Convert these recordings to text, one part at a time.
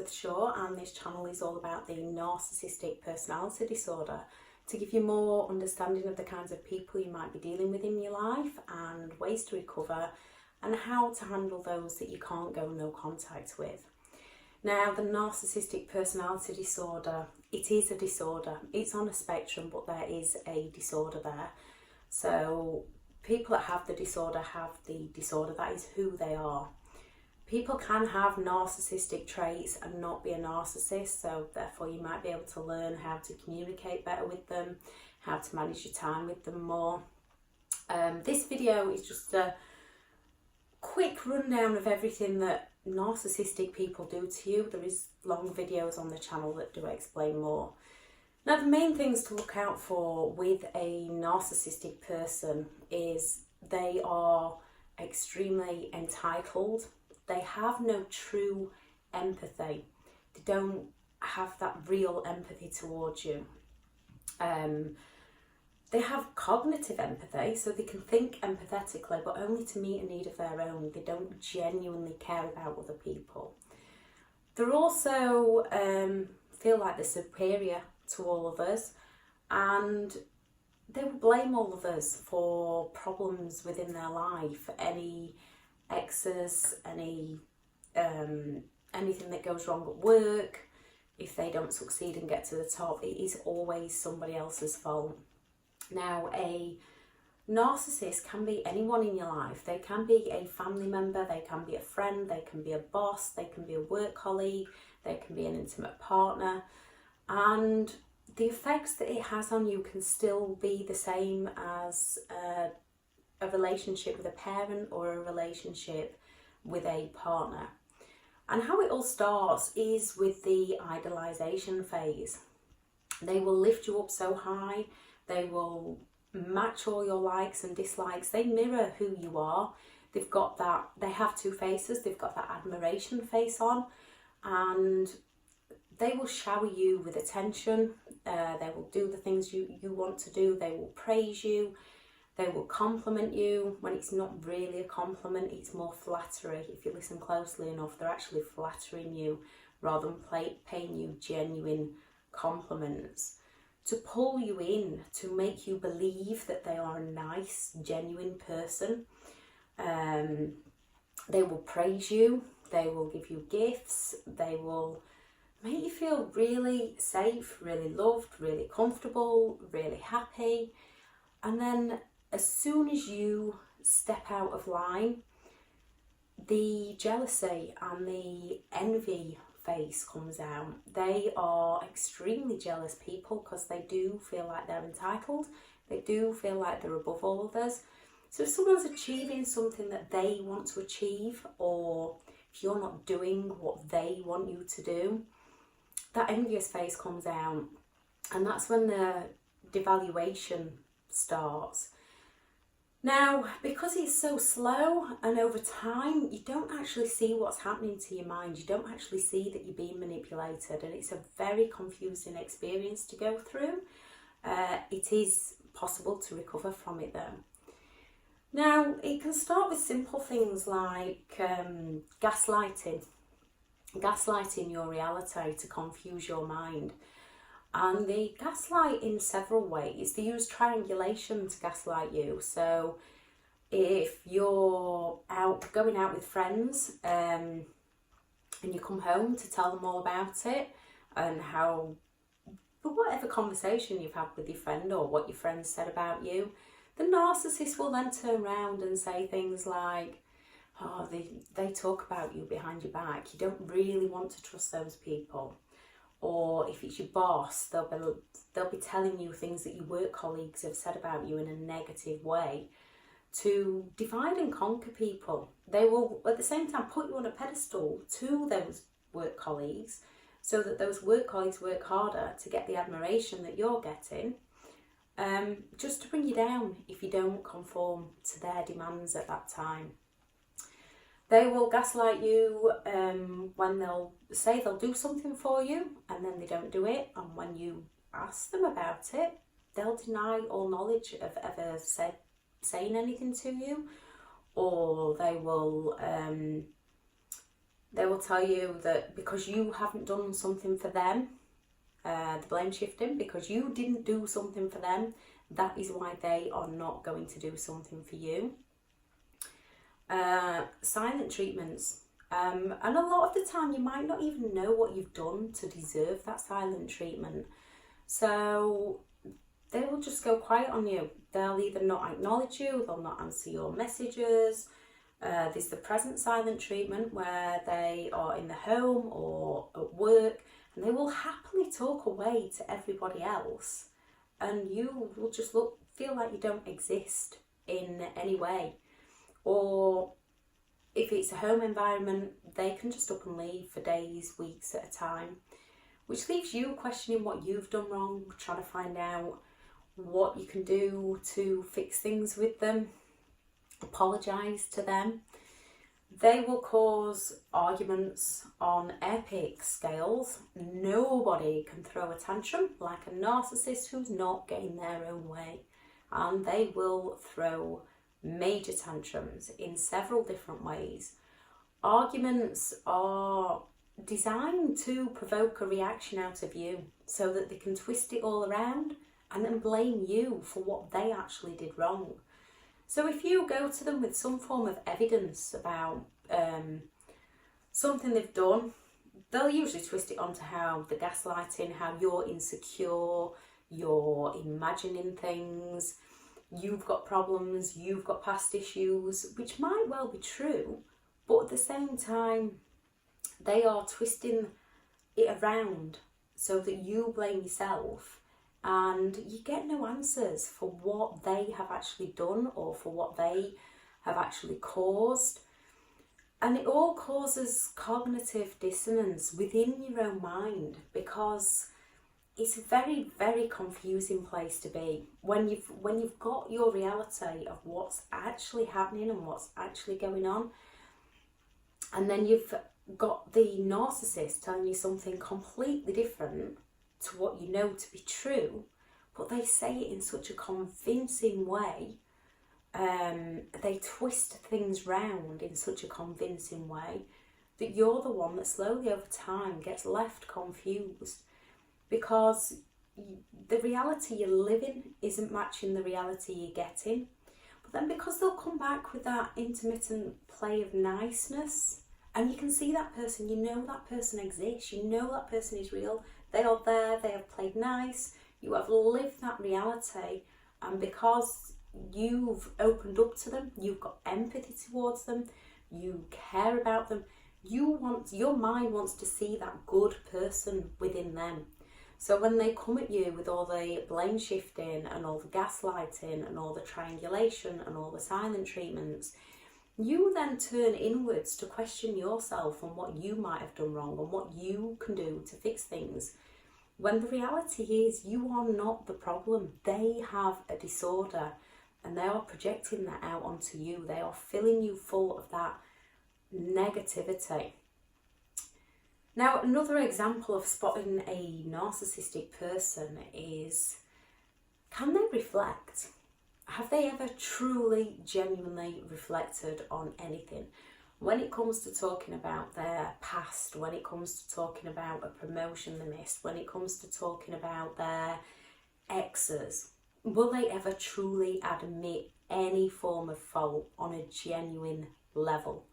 for sure, and this channel is all about the narcissistic personality disorder, to give you more understanding of the kinds of people you might be dealing with in your life and ways to recover and how to handle those that you can't go no contact with. Now, the narcissistic personality disorder, it is a disorder. It's on a spectrum, but there is a disorder there. So people that have the disorder, that is who they are. People can have narcissistic traits and not be a narcissist, so therefore you might be able to learn how to communicate better with them, how to manage your time with them more. This video is just a quick rundown of everything that narcissistic people do to you. There is long videos on the channel that do explain more. Now, the main things to look out for with a narcissistic person is they are extremely entitled. They have no true empathy. They don't have that real empathy towards you. They have cognitive empathy, so they can think empathetically, but only to meet a need of their own. They don't genuinely care about other people. They're also feel like they're superior to all others, and they will blame all of us for problems within their life. Any exes, anything that goes wrong at work, if they don't succeed and get to the top, it is always somebody else's fault. Now, a narcissist can be anyone in your life. They can be a family member, they can be a friend, they can be a boss, they can be a work colleague, they can be an intimate partner, and the effects that it has on you can still be the same as a relationship with a parent or a relationship with a partner. And how it all starts is with the idolization phase. They will lift you up so high, they will match all your likes and dislikes, they mirror who you are. They've got that, they have two faces, they've got that admiration face on, and they will shower you with attention. They will do the things you want to do, they will praise you, they will compliment you when it's not really a compliment, it's more flattery. If you listen closely enough, they're actually flattering you rather than paying you genuine compliments, to pull you in, to make you believe that they are a nice, genuine person. They will praise you, they will give you gifts, they will make you feel really safe, really loved, really comfortable, really happy. And then as soon as you step out of line, the jealousy and the envy face comes out. They are extremely jealous people because they do feel like they're entitled. They do feel like they're above all others. So if someone's achieving something that they want to achieve, or if you're not doing what they want you to do, that envious face comes out, and that's when the devaluation starts. Now, because it's so slow and over time, you don't actually see what's happening to your mind. You don't actually see that you're being manipulated, and it's a very confusing experience to go through. It is possible to recover from it though. Now, it can start with simple things like gaslighting your reality to confuse your mind. And they gaslight in several ways. They use triangulation to gaslight you. So if you're going out with friends and you come home to tell them all about it and but whatever conversation you've had with your friend or what your friend said about you, the narcissist will then turn around and say things like, oh, they talk about you behind your back. You don't really want to trust those people. Or if it's your boss, they'll be telling you things that your work colleagues have said about you in a negative way to divide and conquer people. They will at the same time put you on a pedestal to those work colleagues so that those work colleagues work harder to get the admiration that you're getting, just to bring you down if you don't conform to their demands at that time. They will gaslight you when they'll say they'll do something for you and then they don't do it, and when you ask them about it, they'll deny all knowledge of ever saying anything to you, or they will They will tell you that because you haven't done something for them, the blame shifting, because you didn't do something for them, that is why they are not going to do something for you. Silent treatments. And a lot of the time you might not even know what you've done to deserve that silent treatment. So they will just go quiet on you. They'll either not acknowledge you, they'll not answer your messages. There's the present silent treatment where they are in the home or at work and they will happily talk away to everybody else, and you will just feel like you don't exist in any way. Or if it's a home environment, they can just up and leave for days, weeks at a time, which leaves you questioning what you've done wrong, trying to find out what you can do to fix things with them, apologise to them. They will cause arguments on epic scales. Nobody can throw a tantrum like a narcissist who's not getting their own way. And they will throw major tantrums in several different ways. Arguments are designed to provoke a reaction out of you so that they can twist it all around and then blame you for what they actually did wrong. So if you go to them with some form of evidence about something they've done, they'll usually twist it onto how the gaslighting, how you're insecure, you're imagining things, you've got problems, you've got past issues, which might well be true, but at the same time, they are twisting it around so that you blame yourself and you get no answers for what they have actually done or for what they have actually caused. And it all causes cognitive dissonance within your own mind, because it's a very, very confusing place to be when you've got your reality of what's actually happening and what's actually going on, and then you've got the narcissist telling you something completely different to what you know to be true, but they say it in such a convincing way. They twist things round in such a convincing way that you're the one that slowly over time gets left confused, because the reality you're living isn't matching the reality you're getting. But then because they'll come back with that intermittent play of niceness, and you can see that person, you know that person exists, you know that person is real, they are there, they have played nice, you have lived that reality, and because you've opened up to them, you've got empathy towards them, you care about them, your mind wants to see that good person within them. So when they come at you with all the blame shifting and all the gaslighting and all the triangulation and all the silent treatments, you then turn inwards to question yourself on what you might have done wrong and what you can do to fix things. When the reality is you are not the problem. They have a disorder and they are projecting that out onto you. They are filling you full of that negativity. Now, another example of spotting a narcissistic person is, can they reflect? Have they ever truly, genuinely reflected on anything? When it comes to talking about their past, when it comes to talking about a promotion they missed, when it comes to talking about their exes, will they ever truly admit any form of fault on a genuine level?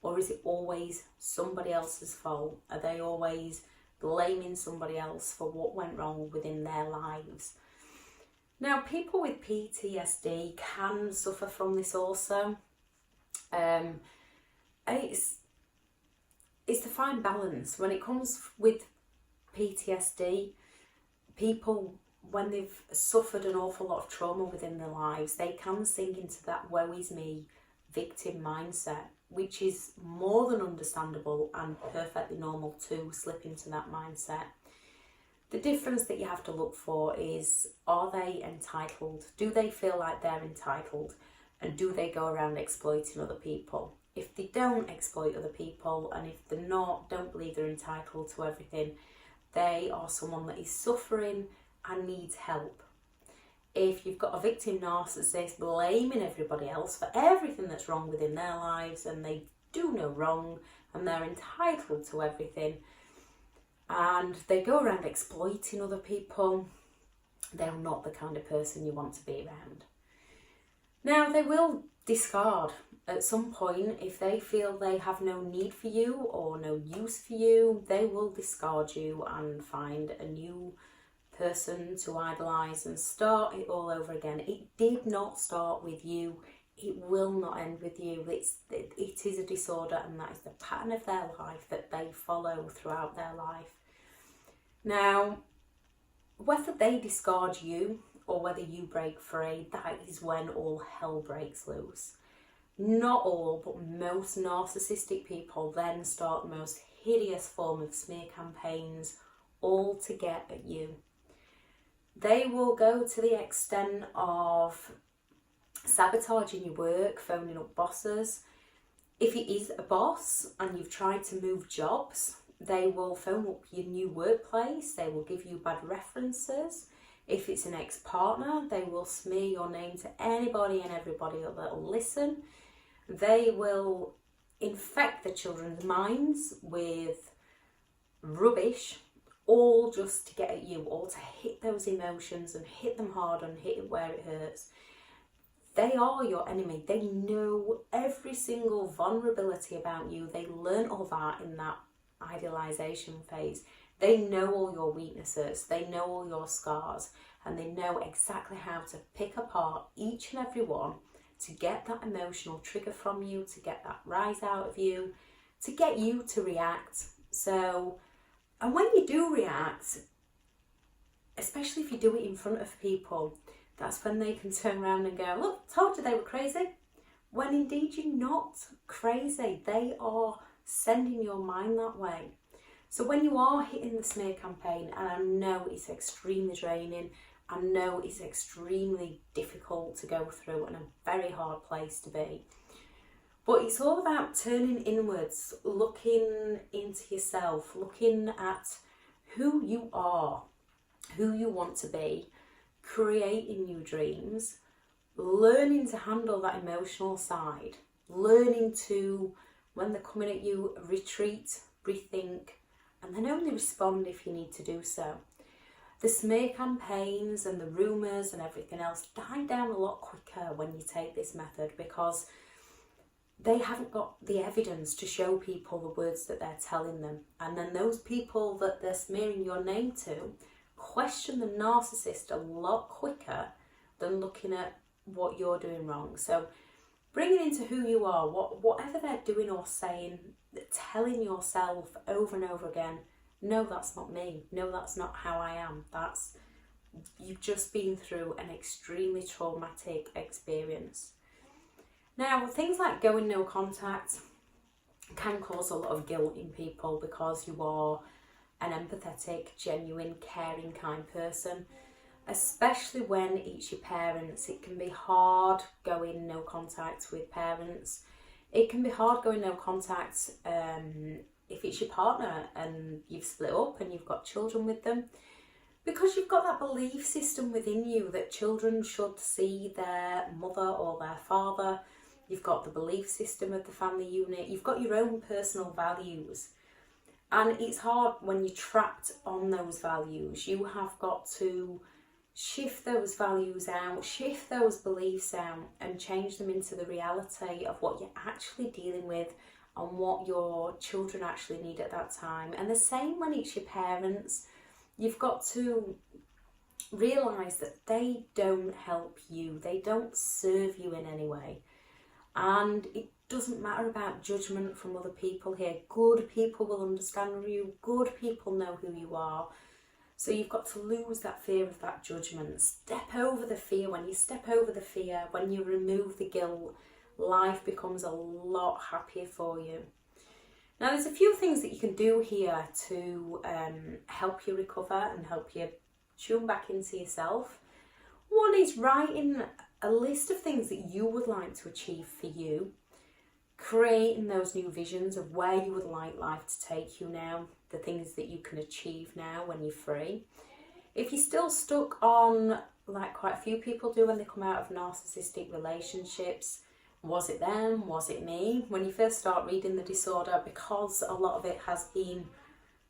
Or is it always somebody else's fault? Are they always blaming somebody else for what went wrong within their lives? Now, people with PTSD can suffer from this also. And it's the fine balance. When it comes with PTSD, people, when they've suffered an awful lot of trauma within their lives, they can sink into that woe is me victim mindset, which is more than understandable and perfectly normal to slip into that mindset. The difference that you have to look for is, are they entitled? Do they feel like they're entitled? And do they go around exploiting other people? If they don't exploit other people, and if they're don't believe they're entitled to everything, they are someone that is suffering and needs help. If you've got a victim narcissist blaming everybody else for everything that's wrong within their lives, and they do no wrong and they're entitled to everything. And they go around exploiting other people. They're not the kind of person you want to be around. Now, they will discard at some point. If they feel they have no need for you or no use for you, they will discard you and find a new person to idolise and start it all over again. It did not start with you. It will not end with you. It is a disorder, and that is the pattern of their life that they follow throughout their life. Now, whether they discard you or whether you break free, that is when all hell breaks loose. Not all, but most narcissistic people then start the most hideous form of smear campaigns, all to get at you. They will go to the extent of sabotaging your work, phoning up bosses. If it is a boss and you've tried to move jobs, they will phone up your new workplace. They will give you bad references. If it's an ex-partner, they will smear your name to anybody and everybody that will listen. They will infect the children's minds with rubbish, all just to get at you, all to hit those emotions and hit them hard and hit it where it hurts. They are your enemy. They know every single vulnerability about you. They learn all that in that idealization phase. They know all your weaknesses. They know all your scars, and they know exactly how to pick apart each and every one to get that emotional trigger from you, to get that rise out of you, to get you to react. So, and when you do react, especially if you do it in front of people, that's when they can turn around and go, look, told you they were crazy. When indeed you're not crazy. They are sending your mind that way. So when you are hitting the smear campaign, and I know it's extremely draining, I know it's extremely difficult to go through and a very hard place to be, but it's all about turning inwards, looking into yourself, looking at who you are, who you want to be, creating new dreams, learning to handle that emotional side, learning to, when they're coming at you, retreat, rethink, and then only respond if you need to do so. The smear campaigns and the rumours and everything else die down a lot quicker when you take this method, because they haven't got the evidence to show people the words that they're telling them. And then those people that they're smearing your name to question the narcissist a lot quicker than looking at what you're doing wrong. So bring it into who you are, whatever they're doing or saying, telling yourself over and over again, no, that's not me. No, that's not how I am. You've just been through an extremely traumatic experience. Now, things like going no contact can cause a lot of guilt in people, because you are an empathetic, genuine, caring, kind person, especially when it's your parents. It can be hard going no contact with parents. It can be hard going no contact if it's your partner and you've split up and you've got children with them, because you've got that belief system within you that children should see their mother or their father. You've got the belief system of the family unit. You've got your own personal values. And it's hard when you're trapped on those values. You have got to shift those values out, shift those beliefs out, and change them into the reality of what you're actually dealing with and what your children actually need at that time. And the same when it's your parents. You've got to realise that they don't help you. They don't serve you in any way. And it doesn't matter about judgment from other people here. Good people will understand you. Good people know who you are. So you've got to lose that fear of that judgment. Step over the fear. When you step over the fear, when you remove the guilt, life becomes a lot happier for you. Now, there's a few things that you can do here to help you recover and help you tune back into yourself. One is writing a list of things that you would like to achieve for you, creating those new visions of where you would like life to take you now, the things that you can achieve now when you're free. If you're still stuck on, like quite a few people do when they come out of narcissistic relationships, Was it them? Was it me? When you first start reading the disorder, because a lot of it has been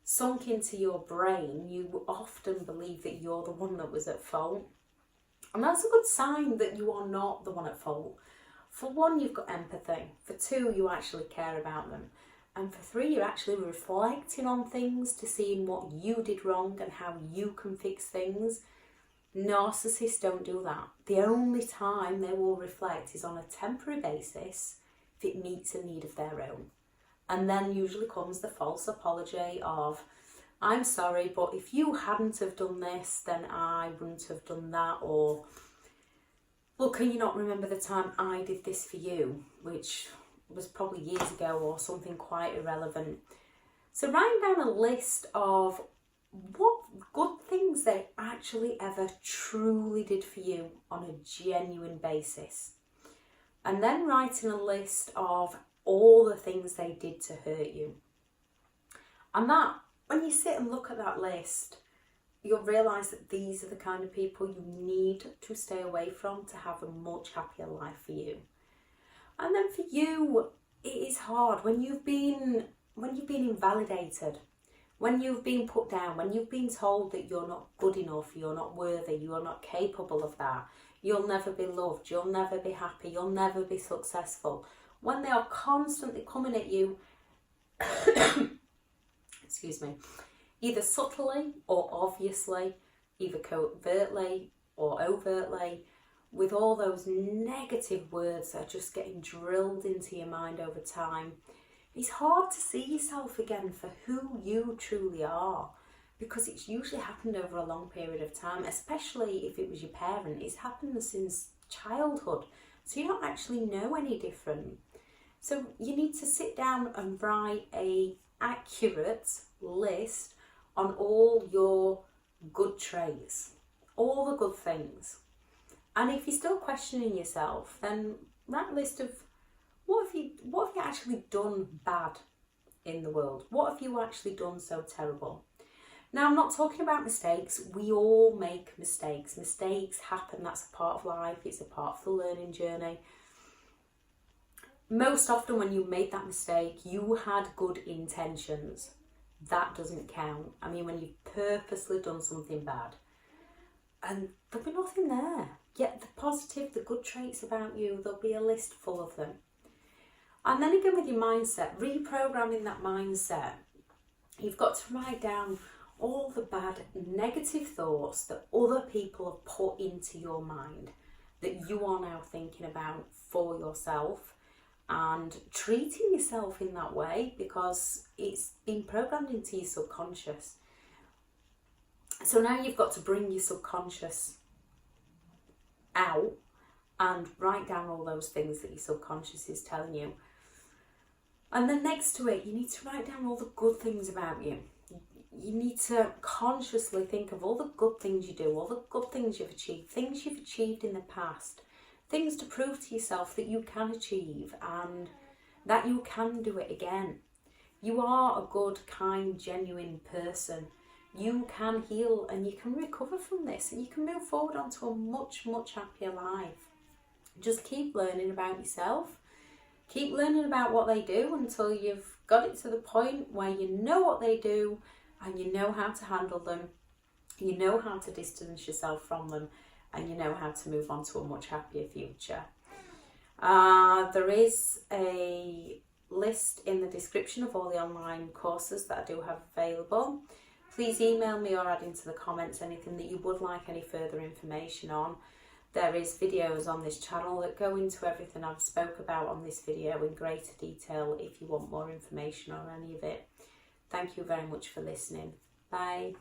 sunk into your brain, you often believe that you're the one that was at fault. And that's a good sign that you are not the one at fault. For one, you've got empathy. For two, you actually care about them. And for three, you're actually reflecting on things to seeing what you did wrong and how you can fix things. Narcissists don't do that. The only time they will reflect is on a temporary basis if it meets a need of their own. And then usually comes the false apology of, I'm sorry, but if you hadn't have done this, then I wouldn't have done that. Or, well, can you not remember the time I did this for you? Which was probably years ago, or something quite irrelevant. So write down a list of what good things they actually ever truly did for you on a genuine basis. And then writing a list of all the things they did to hurt you. And that, when you sit and look at that list, you'll realise that these are the kind of people you need to stay away from to have a much happier life for you. And then for you, it is hard when you've been invalidated, when you've been put down, when you've been told that you're not good enough, you're not worthy, you're not capable of that, you'll never be loved, you'll never be happy, you'll never be successful. When they are constantly coming at you, excuse me, either subtly or obviously, either covertly or overtly, with all those negative words that are just getting drilled into your mind over time, it's hard to see yourself again for who you truly are, because it's usually happened over a long period of time, especially if it was your parent. It's happened since childhood, so you don't actually know any different. So you need to sit down and write an accurate list on all your good traits, all the good things. And if you're still questioning yourself, then write a list of what have you actually done bad in the world? What have you actually done so terrible? Now, I'm not talking about mistakes. We all make mistakes. Mistakes happen. That's a part of life. It's a part of the learning journey. Most often when you made that mistake, you had good intentions. That doesn't count. I mean, when you've purposely done something bad and there'll be nothing there. Yet the positive, the good traits about you, there'll be a list full of them. And then again with your mindset, reprogramming that mindset, you've got to write down all the bad negative thoughts that other people have put into your mind that you are now thinking about for yourself, and treating yourself in that way because it's been programmed into your subconscious. So now you've got to bring your subconscious out and write down all those things that your subconscious is telling you. And then next to it, you need to write down all the good things about you. You need to consciously think of all the good things you do, all the good things you've achieved, things you've achieved in the past, things to prove to yourself that you can achieve and that you can do it again. You are a good, kind, genuine person. You can heal and you can recover from this and you can move forward onto a much, much happier life. Just keep learning about yourself. Keep learning about what they do until you've got it to the point where you know what they do and you know how to handle them, you know how to distance yourself from them, and you know how to move on to a much happier future. There is a list in the description of all the online courses that I do have available. Please email me or add into the comments anything that you would like any further information on. There is videos on this channel that go into everything I've spoke about on this video in greater detail if you want more information on any of it. Thank you very much for listening. Bye.